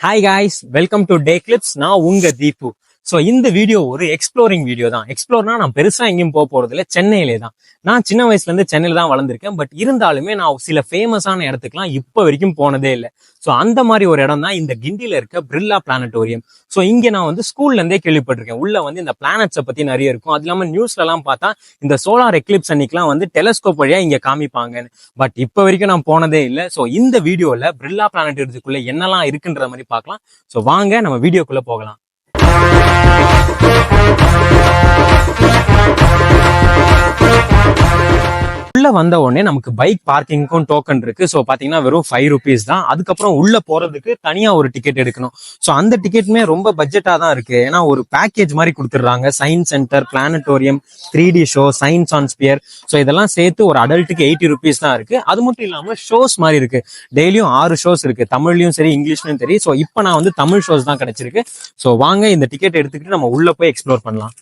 Hi guys, welcome to day clips. நான் உங்க Deepu. So இந்த வீடியோ ஒரு எக்ஸ்ப்ளோரிங் வீடியோ தான். எக்ஸ்ப்ளோர்னா நான் பெருசா எங்கேயும் போக போறது இல்லை, சென்னையிலே தான். நான் சின்ன வயசுல இருந்து சென்னையில தான் வளர்ந்துருக்கேன். பட் இருந்தாலுமே நான் சில ஃபேமஸான இடத்துக்குலாம் இப்போ வரைக்கும் போனதே இல்லை. ஸோ அந்த மாதிரி ஒரு இடம் தான் இந்த கிண்டியில இருக்க பிர்லா பிளானட்டோரியம். ஸோ இங்க நான் வந்து ஸ்கூல்ல இருந்தே கேள்விப்பட்டிருக்கேன். உள்ள வந்து இந்த பிளானட்ஸை பத்தி நிறைய இருக்கும். அது இல்லாம நியூஸ்ல எல்லாம் பார்த்தா இந்த சோலார் எக்லிப்ஸ் அன்னைக்குலாம் வந்து டெலஸ்கோப் வழியா இங்க காமிப்பாங்கன்னு. பட் இப்போ வரைக்கும் நான் போனதே இல்லை. ஸோ இந்த வீடியோல பிர்லா பிளானட்டோரியத்துக்குள்ள என்னெல்லாம் இருக்குன்ற மாதிரி பார்க்கலாம். ஸோ வாங்க நம்ம வீடியோக்குள்ள போகலாம். உள்ள வந்த உடனே நமக்கு பைக் பார்க்கிங்க்கும் டோக்கன் இருக்கு. ஸோ பாத்தீங்கன்னா வெறும் ₹5 தான். அதுக்கப்புறம் உள்ள போறதுக்கு தனியா ஒரு டிக்கெட் எடுக்கணும். ஸோ அந்த டிக்கெட்டுமே ரொம்ப பட்ஜெட்டா தான் இருக்கு. ஏன்னா ஒரு பேக்கேஜ் மாதிரி கொடுத்துடுறாங்க. Science centre, planetarium, 3D show, science on sphere. So இதெல்லாம் சேர்த்து ஒரு அடல்ட்டுக்கு ₹80 தான் இருக்கு. அது மட்டும் இல்லாம ஷோஸ் மாதிரி இருக்கு. டெய்லியும் 6 ஷோஸ் இருக்கு. தமிழ்லயும் சரி, இங்கிலீஷ்லயும் சரி. ஸோ இப்போ நான் வந்து தமிழ் ஷோஸ் தான் கிடைச்சிருக்கு. ஸோ வாங்க இந்த டிக்கெட் எடுத்துக்கிட்டு நம்ம உள்ள போய் எக்ஸ்ப்ளோர் பண்ணலாம்.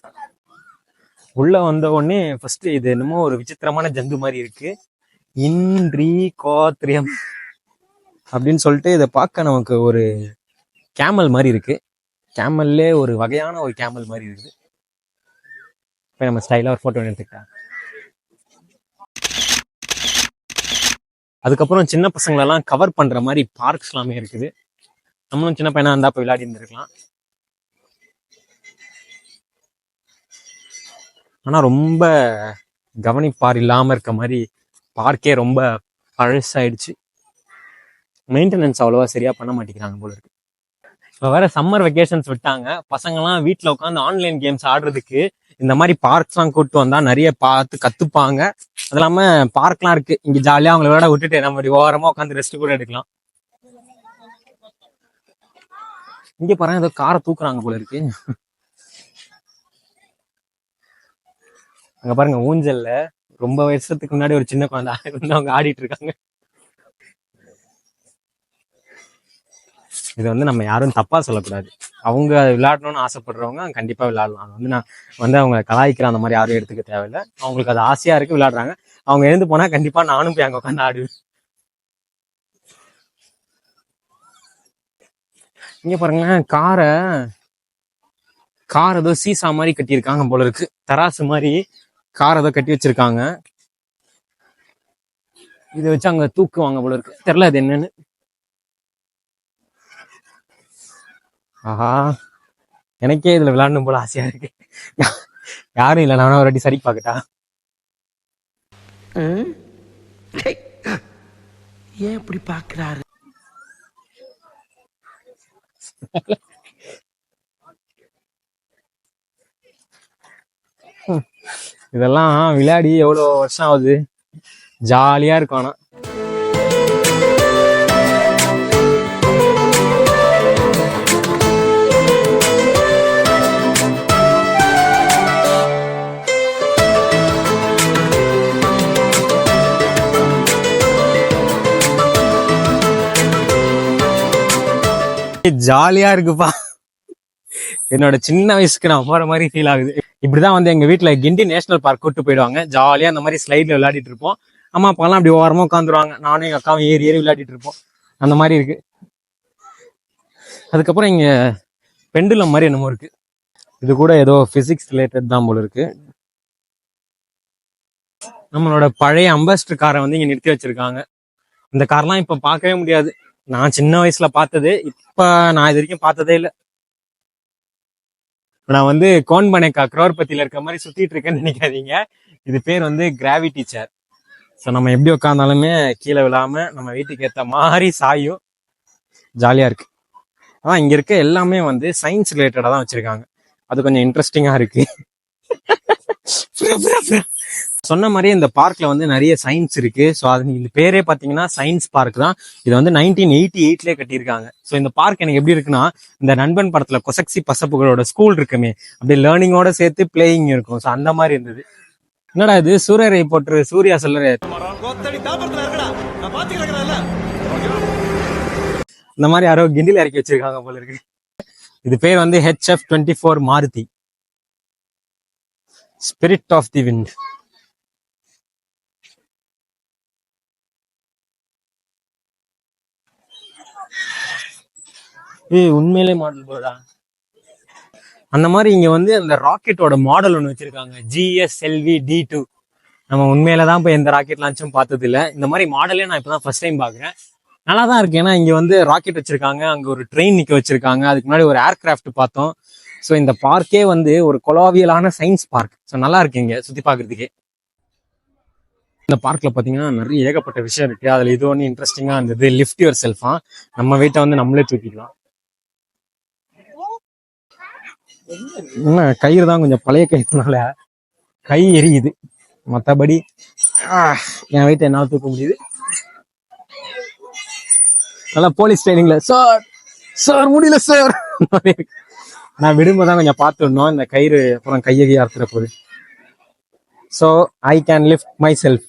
உள்ள வந்த உடனே ஃபர்ஸ்ட் இது என்னமோ ஒரு விசித்திரமான ஜந்து மாதிரி இருக்கு. இன்ட்ரீகாத்ரியம் அப்படின்னு சொல்லிட்டு இதை பார்க்க நமக்கு ஒரு கேமல் மாதிரி இருக்கு. கேமல்லே ஒரு வகையான ஒரு கேமல் மாதிரி இருக்குது. இப்போ நம்ம ஸ்டைலா ஒரு போட்டோ எடுத்துக்கிட்டா. அதுக்கப்புறம் சின்ன பசங்களெல்லாம் கவர் பண்ற மாதிரி பார்க்ஸ் எல்லாமே இருக்குது. நம்மளும் சின்ன பையனா இருந்தா போய் விளையாடி இருந்திருக்கலாம். ஆனா ரொம்ப கவனிப்பார் இல்லாம இருக்க மாதிரி பார்க்கே ரொம்ப பழசாயிடுச்சு. மெயின்டெனன்ஸ் அவ்வளவா சரியா பண்ண மாட்டேங்கிறாங்க போல இருக்கு. இப்போ வேற சம்மர் வெக்கேஷன்ஸ் விட்டாங்க. பசங்கள்லாம் வீட்டில் உட்காந்து ஆன்லைன் கேம்ஸ் ஆடுறதுக்கு இந்த மாதிரி பார்க்ஸ்லாம் கூப்பிட்டு வந்தா நிறைய பார்த்து கத்துப்பாங்க. அது இல்லாம பார்க்லாம் இருக்கு இங்க, ஜாலியா அவங்கள விளையாட விட்டுட்டு நம்ம ஓரமா உட்காந்து ரெஸ்ட் கூட எடுக்கலாம். இங்க பாருங்க, ஏதோ காரை தூக்குறாங்க போல இருக்கு. அங்க பாருங்க, ஊஞ்சல்ல ரொம்ப வருஷத்துக்கு முன்னாடி ஒரு சின்ன குழந்தை அவங்க ஆடிட்டு இருக்காங்க. இது வந்து நம்ம யாரும் தப்பா சொல்லக்கூடாது. அவங்க விளையாடணும்னு ஆசைப்படுறவங்க கண்டிப்பா விளையாடலாம். அது வந்து நான் வந்து அவங்க கலாய்க்கிற அந்த மாதிரி யாரும் எடுத்துக்க தேவையில்லை. அவங்களுக்கு அது ஆசையா இருக்கு, விளையாடுறாங்க. அவங்க எழுந்து போனா கண்டிப்பா நானும் போய் அங்க உட்காந்து ஆடுவேன். இங்க பாருங்க, கார் ஏதோ சீசா மாதிரி கட்டியிருக்காங்க போல இருக்கு. தராசு மாதிரி கார் ஏதோ கட்டி வச்சிருக்காங்க. இதை வச்சு அங்க தூக்குவாங்க போல இருக்கு. தெரியல அது என்னன்னு. ஆஹா, எனக்கே இதுல விளையாடணும் போல ஆசையா இருக்கு. யாரும் இல்லை, நானும் ஒரு வாட்டி சரி பார்க்கட்டா. ஏன் இப்படி பாக்குறாரு? இதெல்லாம் விளையாடி எவ்வளவு வருஷம் ஆகுது. ஜாலியா இருக்கும். ஆனா ஜாலியா இருக்குப்பா. என்னோட சின்ன வயசுக்கு நான் போற மாதிரி ஃபீல் ஆகுது. இப்படிதான் வந்து எங்க வீட்டுல கிண்டி நேஷனல் பார்க் கூட்டு போயிடுவாங்க. ஜாலியா அந்த மாதிரி ஸ்லைட்ல விளையாடிட்டு இருப்போம். அம்மா அப்பாலாம் அப்படி ஓரமா உட்காந்துருவாங்க. நானும் எங்க அக்காவும் ஏறி ஏறி விளையாடிட்டு இருப்போம். அந்த மாதிரி இருக்கு. அதுக்கப்புறம் இங்க பெண்டுலம் மாதிரி என்னமோ இருக்கு. இது கூட ஏதோ பிசிக்ஸ் ரிலேட்டட் தான் போல இருக்கு. நம்மளோட பழைய அம்பாஸ்டர் காரை வந்து இங்க நிறுத்தி வச்சிருக்காங்க. இந்த கார்லாம் இப்ப பார்க்கவே முடியாது. நான் சின்ன வயசுல பார்த்தது, இப்ப நான் இது வரைக்கும் பார்த்ததே இல்லை. நான் வந்து கோன் பனேகா கரோர்பத்தியில இருக்க மாதிரி சுத்திட்டு இருக்கேன்னு நினைக்காதீங்க. இது பேர் வந்து கிராவிட்டி சேர். ஸோ நம்ம எப்படி உட்காந்தாலுமே கீழே விழாம நம்ம வீட்டுக்கு ஏற்ற மாதிரி சாயும். ஜாலியா இருக்கு. ஆனா இங்க இருக்க எல்லாமே வந்து சயின்ஸ் ரிலேட்டடா தான் வச்சிருக்காங்க. அது கொஞ்சம் இன்ட்ரெஸ்டிங்கா இருக்கு. சொன்ன மாதிரியே இந்த பார்க்ல வந்து நிறைய சயின்ஸ் இருக்கு. ஸோ அது இந்த பேரே பார்த்தீங்கன்னா சயின்ஸ் பார்க் தான். இது வந்து 1988 கட்டியிருக்காங்க. ஸோ இந்த பார்க் எனக்கு எப்படி இருக்குன்னா, இந்த நண்பன் படத்துல கொசக்சி பசப்புகளோட ஸ்கூல் இருக்குமே, அப்படியே லேர்னிங்கோட சேர்த்து பிளேயிங் இருக்கும். ஸோ அந்த மாதிரி இருந்தது. என்னடா இது சூரியரை போட்டு சூர்யா சொல்லற இந்த மாதிரி யாரோ கிண்டில இறக்கி வச்சிருக்காங்க போல இருக்கு. இது பேர் வந்து HF24 Maruti, spirit of the wind. ஏய் உண்மையிலே மாடல் போர்டா. அந்த மாதிரி இங்க வந்து அந்த ராக்கெட்டோட மாடல் ஒன்று வச்சிருக்காங்க, GSLV-D2. நம்ம உண்மையில தான் இப்போ எந்த ராக்கெட் லான்ச்சும் பார்த்தது இல்லை. இந்த மாதிரி மாடலே நான் இப்பதான் ஃபர்ஸ்ட் டைம் பாக்குறேன். நல்லா தான் இருக்கு. ஏன்னா இங்க வந்து ராக்கெட் வச்சிருக்காங்க, அங்க ஒரு ட்ரெயின் நிக்க வச்சிருக்காங்க, அதுக்கு முன்னாடி ஒரு ஏர்கிராஃப்ட் பார்த்தோம். ஸோ இந்த பார்க்கே வந்து ஒரு கொலாவியலான சயின்ஸ் பார்க். ஸோ நல்லா இருக்கு இங்க சுத்தி பாக்குறதுக்கே. இந்த பார்க்ல பாத்தீங்கன்னா நிறைய ஏகப்பட்ட விஷயம் இருக்கு. அதுல இது ஒன்று இன்ட்ரெஸ்டிங்கா இருந்தது, லிஃப்ட் யுவர் செல்ஃபா. நம்ம வெயிட்டை வந்து நம்மளே தூக்கிக்கலாம். என்ன கயிறு தான் கொஞ்சம் பழைய கயிறுனால கை எரியுது, மற்றபடி என் வெயிட் என்னால் தூக்க முடியுது. நல்லா போலீஸ் ட்ரைனிங்ல சார் சார் முடியல சார். நான் விடும்போது தான் கொஞ்சம் பார்த்துடணும், இந்த கயிறு அப்புறம் கையகி அறுத்துற போகுது. So I can lift myself.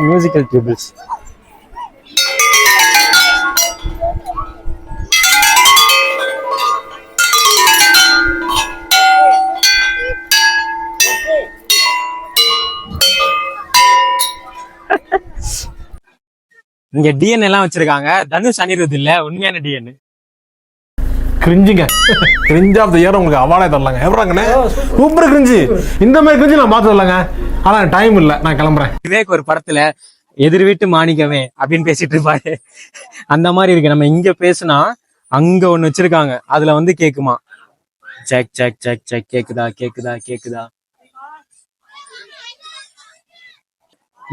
Musical டியூபிள்ஸ். இங்க டிஎன் எல்லாம் வச்சிருக்காங்க. தனுஷ் அனிருத் இல்ல, உண்மையான டிஎன். கிரிஞ்சுங்க, கிரிஞ்ச் ஆஃப் த இயர் உங்களுக்கு அவார்டே தரலாங்க. எவ்வளோங்கண்ணே சூப்பர் கிரிஞ்சு. இந்த மாதிரி கிரிஞ்சு நான் பார்த்து வரலாங்க. ஆனா டைம் இல்லை, நான் கிளம்புறேன். விவேக் ஒரு படத்துல எதிர் வீட்டு மாணிக்கமே அப்படின்னு பேசிட்டு இருப்பாரு, அந்த மாதிரி இருக்கு. நம்ம இங்க பேசுனா அங்க ஒண்ணு வச்சிருக்காங்க, அதுல வந்து கேக்குமா, செக் செக் செக் செக், கேக்குதா கேக்குதா கேக்குதா.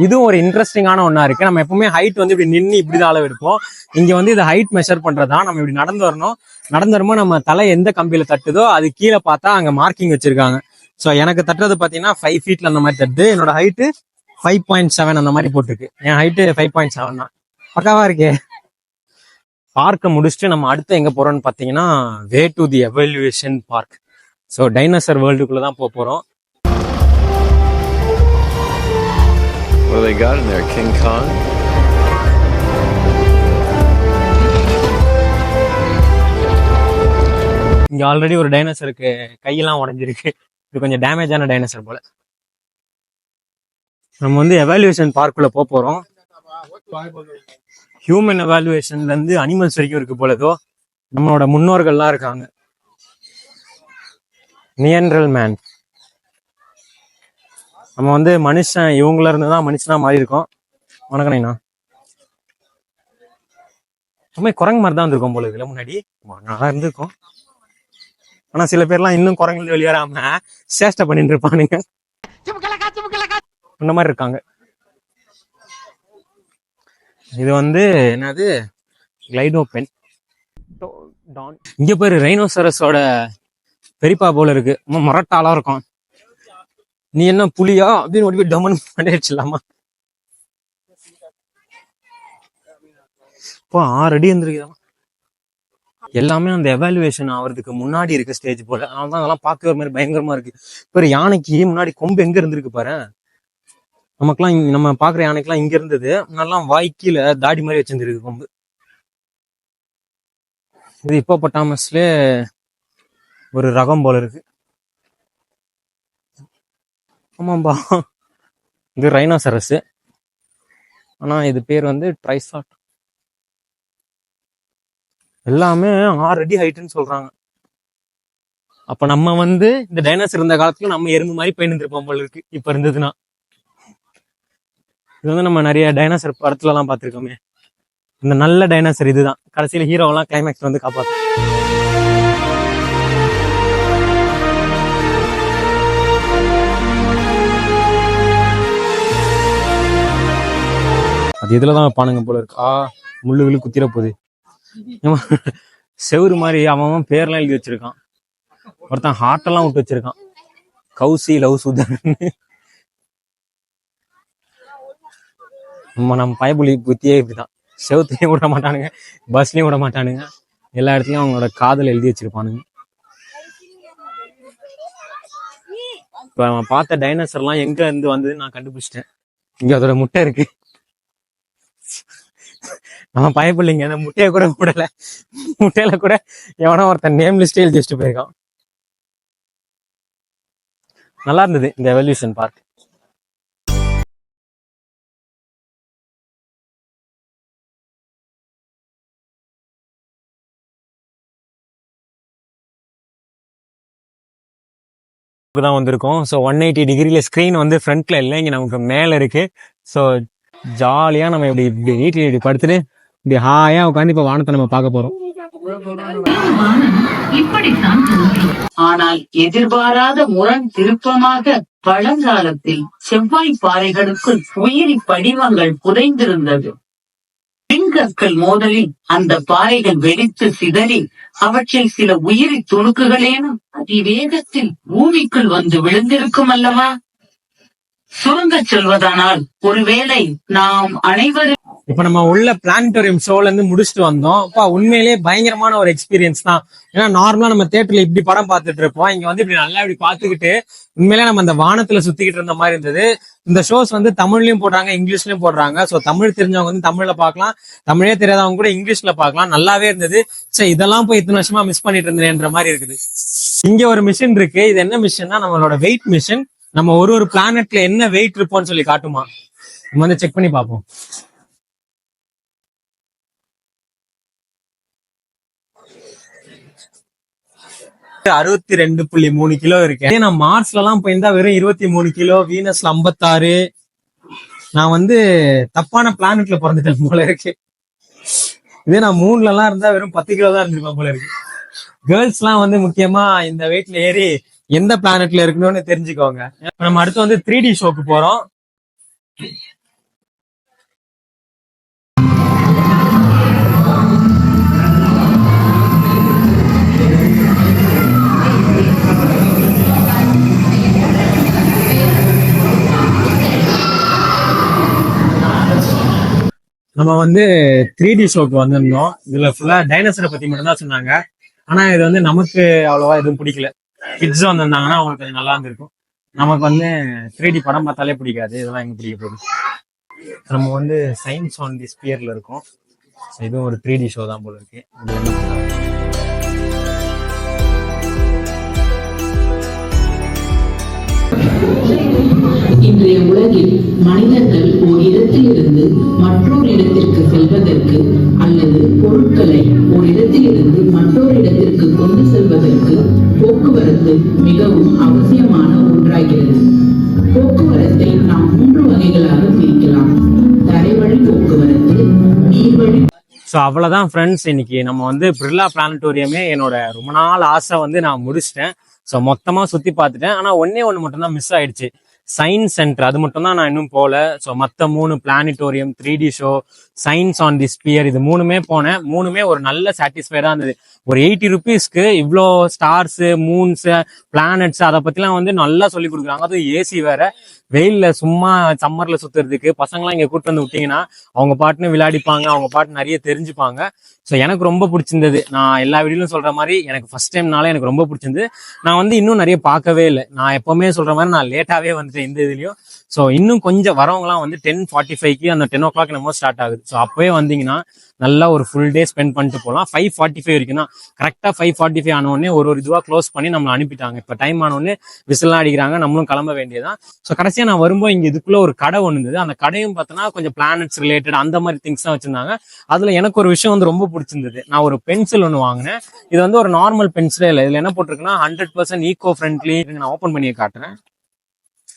இதுவும் ஒரு இன்ட்ரெஸ்டிங்கான ஒண்ணா இருக்கு. நம்ம எப்பவுமே ஹைட் வந்து இப்படி நின்று இப்படிதான் அளவு எடுப்போம். இங்க வந்து இது ஹைட் மெஷர் பண்றதா. நம்ம இப்படி நடந்து வரணும், நடந்து வரும்போது நம்ம தலை எந்த கம்பியில தட்டுதோ அது கீழே பார்த்தா அங்க மார்க்கிங் வச்சிருக்காங்க. ஸோ எனக்கு தட்டுறது பாத்தீங்கன்னா 5 ஃபீட்ல அந்த மாதிரி தட்டு. என்னோட ஹைட்டு 5.7 அந்த மாதிரி போட்டிருக்கு. என் ஹைட்டு 5.7 தான். பக்காவா இருக்கே. பார்க்க முடிச்சுட்டு நம்ம அடுத்து எங்க போறோம்னு பாத்தீங்கன்னா way to the evolution park. So dinosaur வேர்ல்டுக்குள்ளதான் போறோம். What do they got in there? King Kong? இங்க ஆல்ரெடி ஒரு டைனோசருக்கு கையெல்லாம் உடைஞ்சிருக்கு. இது கொஞ்சம் டேமேஜான டைனோசர் போல. நம்ம வந்து எவாலுவேஷன் பார்க்குள்ள போறோம். ஹியூமன் எவாலுவேஷன்ல இருந்து அனிமல்ஸ் வரைக்கும் இருக்கு போலதோ. நம்மளோட முன்னோர்கள்லாம் இருக்காங்க. நியன்ட்ரல் மேன். நம்ம வந்து மனுஷன் இவங்கள இருந்துதான் மனுஷனா மாறி இருக்கோம். வணக்கண்ணா. ரொம்ப குரங்கு மாதிரி தான் இருந்திருக்கோம் போல இதுல முன்னாடி. நல்லா இருந்திருக்கும். ஆனா சில பேர்லாம் இன்னும் குரங்குல வெளியேறாம சேஷ்டை பண்ணிட்டு இருப்பானுங்க, இந்த மாதிரி இருக்காங்க. இது வந்து என்னது, கிளைடோ பென். இங்க பேரு ரைனோசரஸோட பெரியப்பா போல இருக்கு. மொரட்டாலா இருக்கும். நீ என்ன புலியா அப்படின்னு ஓடி போய் டமன் பண்ணிடுச்சுலாமா. இப்போ 6 அடி இருந்திருக்குதான். எல்லாமே அந்த எவாலுவேஷன் ஆகிறதுக்கு முன்னாடி இருக்கு ஸ்டேஜ் போல. அதனாலதான் அதெல்லாம் பார்க்க ஒரு மாதிரி பயங்கரமா இருக்கு. இப்போ யானைக்கு முன்னாடி கொம்பு எங்க இருந்திருக்கு பாரு. நமக்குலாம் நம்ம பாக்குற யானைக்கெல்லாம் இங்க இருந்தது, முன்னாடிலாம் வாய்க்கீழ தாடி மாதிரி வச்சிருந்துருக்கு கொம்பு. இது ஹிப்போபொட்டாமஸ்ல ஒரு ரகம் போல இருக்கு. ஆமாம்பா, இது ரைனோசரஸ். ஆனா இது பேர் வந்து ட்ரைசாட். எல்லாமே 6 அடி ஹைட்டுன்னு சொல்றாங்க. அப்ப நம்ம வந்து இந்த டைனோசர் இருந்த காலத்துல நம்ம எறும்பு மாதிரி போய் நின்றுருப்போம் போல இருக்கு இப்ப இருந்ததுன்னா. இது வந்து நம்ம நிறைய டைனோசர் படத்துல எல்லாம் பார்த்திருக்கோமே. இந்த நல்ல டைனோசர் இதுதான். கடைசியில ஹீரோவெல்லாம் கிளைமேக்ஸ் வந்து காப்பாத்து. அது இதுலதான் வைப்பானுங்க போல இருக்கா. முள்ளு குத்திர போகுது. செவுரு மாதிரி அவன் பேர்லாம் எழுதி வச்சிருக்கான். ஒருத்தன் ஹார்ட் எல்லாம் விட்டு வச்சிருக்கான், கௌசி லவ் சுதன். நம்ம பயப்புலி புத்தியே இப்படிதான். செவுத்துலயும் விட மாட்டானுங்க, பஸ்லயும் விட மாட்டானுங்க, எல்லா இடத்துலயும் அவங்களோட காதல் எழுதி வச்சிருப்பானுங்க. இப்ப அவன் பார்த்த டைனோசர் எல்லாம் எங்க இருந்து வந்ததுன்னு நான் கண்டுபிடிச்சிட்டேன். இங்க அதோட முட்டை இருக்கு. நம்ம பயப்பில்லைங்க, அந்த முட்டையை கூட விடல. முட்டையில கூட எவனோ ஒருத்தன் நேம் லிஸ்டே எழுதி வச்சுட்டு போயிருக்கான். நல்லா இருந்தது இந்த எவல்யூஷன் பார்க். தான் வந்திருக்கோம். ஸோ 180 டிகிரியில ஸ்க்ரீன் வந்து ஃப்ரண்ட்ல இல்லை, இங்கே நமக்கு மேலே இருக்கு. ஸோ ஜாலியாக நம்ம இப்படி வீட்டில் இப்படி படுத்துட்டு இப்படி ஹாயாக உட்காந்து இப்போ வானத்தை நம்ம பார்க்க போகிறோம். ஆனால் எதிர்பாராத முரண் திருப்பமாக பழங்காலத்தில் செவ்வாய் பாறைகளுக்குள் உயிரி படிவங்கள் புதைந்திருந்தது. விண்கற்கள் மோதலில் அந்த பாறைகள் வெடித்து சிதறி அவற்றில் சில உயிரி துணுக்குகளேனும் அதிவேகத்தில் பூமிக்குள் வந்து விழுந்திருக்கும் அல்லவா? சுருங்கச் சொல்வதானால் ஒருவேளை நாம் அனைவரும் இப்ப நம்ம உள்ள பிளானட்டோரியம் ஷோல இருந்து முடிச்சுட்டு வந்தோம். அப்பா உண்மையிலேயே பயங்கரமான ஒரு எக்ஸ்பீரியன்ஸ் தான். ஏன்னா நார்மலா நம்ம தியேட்டர்ல இப்படி படம் பார்த்துட்டு இருப்போம், இங்க வந்து இப்படி நல்லா இப்படி பாத்துக்கிட்டு உண்மையிலே நம்ம அந்த வானத்துல சுத்திக்கிட்டு இருந்த மாதிரி இருந்தது. இந்த ஷோஸ் வந்து தமிழ்லயும் போடுறாங்க, இங்கிலீஷ்லயும் போடுறாங்க. ஸோ தமிழ் தெரிஞ்சவங்க வந்து தமிழ்ல பார்க்கலாம், தமிழே தெரியாதவங்க கூட இங்கிலீஷ்ல பார்க்கலாம். நல்லாவே இருந்தது. சரி, இதெல்லாம் போய் இத்தனை வருஷமா மிஸ் பண்ணிட்டு இருந்தேன்ற மாதிரி இருக்குது. இங்க ஒரு மிஷின் இருக்கு. இது என்ன மிஷின்னா நம்மளோட வெயிட் மிஷின். நம்ம ஒரு பிளானட்ல என்ன வெயிட் இருப்போம்னு சொல்லி காட்டுமா, நம்ம வந்து செக் பண்ணி பார்ப்போம். 62.3 கிலோ இருக்கு. நான் மார்ஸ்ல எல்லாம் போயிருந்தா வெறும் 23 கிலோ, வீனஸ்ல 56. நான் வந்து தப்பான பிளானட்ல பிறந்துட்டேன் போல இருக்கு. இதே நான் மூன்ல எல்லாம் இருந்தா வெறும் 10 கிலோ தான் இருந்திருப்பேன் போல இருக்கு. கேர்ள்ஸ் எல்லாம் வந்து முக்கியமா இந்த வெயிட்ல ஏறி எந்த பிளானட்ல இருக்கணும்னு தெரிஞ்சுக்கோங்க. நம்ம அடுத்து வந்து 3D ஷோக்கு போறோம். நம்ம வந்து 3D ஷோக்கு வந்திருந்தோம். இதுல ஃபுல்லா டைனோசரை பத்தி மட்டும் தான் சொன்னாங்க. ஆனா இது வந்து நமக்கு அவ்வளவா எதுவும் பிடிக்கல. கிட்ஸ் வந்திருந்தாங்கன்னா அவங்களுக்கு கொஞ்சம் நல்லா இருந்திருக்கும். நமக்கு வந்து 3D படம் பார்த்தாலே பிடிக்காது. இதெல்லாம் எங்க பிடிக்க போகுது. நம்ம வந்து சயின்ஸ் ஆன் தி ஸ்பியர்ல இருக்கோம். இதுவும் ஒரு 3D ஷோ தான் போல இருக்கு. இன்றைய உலகில் மனிதர்கள் ஒரு இடத்திலிருந்து மற்றொரு இடத்திற்கு செல்வதற்கு அல்லது பொருட்களை ஒரு இடத்திலிருந்து மற்றொரு இடத்திற்கு கொண்டு செல்வதற்கு போக்குவரத்து மிகவும் அவசியமான ஒன்றாகிறது. போக்குவரத்தை நாம் 3 வகைகளாக பிரிக்கலாம். தரைவழி போக்குவரத்து, நீர்வழி. ஸோ அவ்வளோதான் ஃப்ரெண்ட்ஸ். இன்னைக்கு நம்ம வந்து பிர்லா பிளானட்டோரியமே என்னோட ரொம்ப நாள் ஆசை வந்து நான் முடிச்சிட்டேன். ஸோ மொத்தமாக சுற்றி பார்த்துட்டேன். ஆனால் ஒன்று மட்டும் தான் மிஸ் ஆயிடுச்சு, சயின்ஸ் சென்டர். அது மட்டும் தான் நான் இன்னும் போகல. ஸோ மற்ற 3 planetarium, 3D show, science on the sphere, இது 3மே போனேன். 3மே ஒரு நல்ல சாட்டிஸ்ஃபைடாக இருந்தது. ஒரு 80 ருபீஸ்க்கு இவ்வளோ ஸ்டார்ஸு, மூன்ஸு, பிளானட்ஸ் அதை பற்றிலாம் வந்து நல்லா சொல்லி கொடுக்குறாங்க. அதுவும் ஏசி வேற. வெயில்ல சும்மா சம்மர்ல சுத்துறதுக்கு பசங்களாம் இங்க கூட்டு வந்து விட்டீங்கன்னா அவங்க பாட்டுன்னு விளையாடிப்பாங்க, அவங்க பாட்டு நிறைய தெரிஞ்சுப்பாங்க. ஸோ எனக்கு ரொம்ப பிடிச்சிருந்தது. நான் எல்லா வீடியோலும் சொல்ற மாதிரி எனக்கு ஃபர்ஸ்ட் டைம்னால எனக்கு ரொம்ப பிடிச்சிருந்தது. நான் வந்து இன்னும் நிறைய பார்க்கவே இல்லை. நான் எப்பவுமே சொல்ற மாதிரி நான் லேட்டாவே வந்துட்டேன் இந்த இதுலயும். ஸோ இன்னும் கொஞ்சம் வரவங்கலாம் வந்து 10:45க்கு அந்த 10 o'clock நம்ம ஸ்டார்ட் ஆகுது. ஸோ அப்பவே வந்தீங்கன்னா நல்லா ஒரு ஃபுல் டே ஸ்பெண்ட் பண்ணிட்டு போகலாம். 5:45 வரைக்கும் தான். கரெக்டாக 5:45 ஆனோடனே ஒரு இதுவாக க்ளோஸ் பண்ணி நம்மளை அனுப்பிட்டாங்க. இப்போ டைம் ஆனோடனே விசிலாம் அடிக்கிறாங்க, நம்மளும் கிளம்ப வேண்டியதான். ஸோ கடைசியாக நான் வரும்போது இங்கே இதுக்குள்ள ஒரு கடை ஒன்று இருந்தது. அந்த கடையும் பார்த்தோன்னா கொஞ்சம் பிளானட்ஸ் ரிலேட்டட் அந்த மாதிரி திங்ஸ் தான் வச்சிருந்தாங்க. அதில் எனக்கு ஒரு விஷயம் வந்து ரொம்ப பிடிச்சிருந்தது. நான் ஒரு பென்சில் ஒன்று வாங்கினேன். இது வந்து ஒரு நார்மல் பென்சிலே இல்லை. இதில் என்ன போட்டிருக்குன்னா 100% ஈகோ ஃப்ரெண்ட்லி. நான் ஓப்பன் பண்ணியே காட்டுறேன்.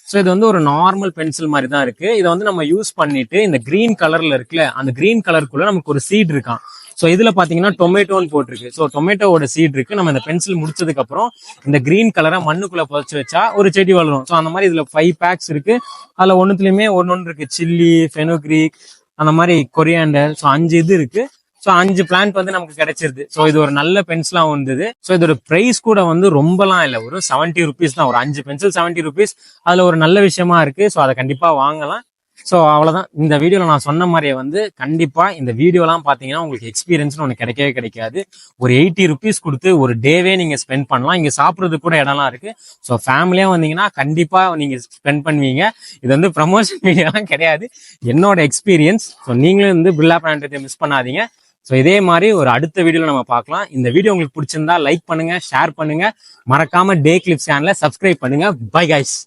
ஸோ இது வந்து ஒரு நார்மல் பென்சில் மாதிரி தான் இருக்கு. இதை வந்து நம்ம யூஸ் பண்ணிட்டு இந்த கிரீன் கலர்ல இருக்குல்ல, அந்த கிரீன் கலருக்குள்ள நமக்கு ஒரு சீட் இருக்கான். ஸோ இதுல பாத்தீங்கன்னா டொமேட்டோன்னு போட்டிருக்கு. ஸோ டொமேட்டோவோட சீட் இருக்கு. நம்ம இந்த பென்சில் முடிச்சதுக்கு அப்புறம் இந்த கிரீன் கலரை மண்ணுக்குள்ள புதைச்சு வச்சா ஒரு செடி வளரும். ஸோ அந்த மாதிரி இதுல 5 பேக்ஸ் இருக்கு. அதுல ஒன்னுத்துலயுமே ஒன்னொன்னு இருக்கு. சில்லி, ஃபெனோக்ரீக், அந்த மாதிரி கொரியாண்டர். ஸோ 5 இது இருக்கு. ஸோ 5 பிளான்ட் வந்து நமக்கு கிடைச்சிருது. ஸோ இது ஒரு நல்ல பென்சிலாம் வந்தது. ஸோ இதோட பிரைஸ் கூட வந்து ரொம்பலாம் இல்லை, ஒரு 70 ருபீஸ் தான். ஒரு 5 பென்சில் 70 ருபீஸ். அதுல ஒரு நல்ல விஷயமா இருக்கு. ஸோ அதை கண்டிப்பா வாங்கலாம். ஸோ அவ்வளோதான். இந்த வீடியோவில் நான் சொன்ன மாதிரியே வந்து கண்டிப்பாக இந்த வீடியோலாம் பார்த்தீங்கன்னா உங்களுக்கு எக்ஸ்பீரியன்ஸ்னு ஒன்று கிடைக்கவே கிடைக்காது. ஒரு 80 ருபீஸ் கொடுத்து ஒரு டேவே நீங்கள் ஸ்பெண்ட் பண்ணலாம். இங்கே சாப்பிட்றது கூட இடம்லாம் இருக்குது. ஸோ ஃபேமிலியாக வந்தீங்கன்னா கண்டிப்பாக நீங்கள் ஸ்பெண்ட் பண்ணுவீங்க. இது வந்து ப்ரமோஷன் வீடியோலாம் கிடையாது, என்னோட எக்ஸ்பீரியன்ஸ். ஸோ நீங்களும் வந்து பிர்லா பிளானட்டோரியத்தை மிஸ் பண்ணாதீங்க. ஸோ இதே மாதிரி ஒரு அடுத்த வீடியோவில் நம்ம பார்க்கலாம். இந்த வீடியோ உங்களுக்கு பிடிச்சிருந்தா லைக் பண்ணுங்க, ஷேர் பண்ணுங்க, மறக்காம டே கிளிப்ஸ் சேனலை சப்ஸ்கிரைப் பண்ணுங்க. Bye guys.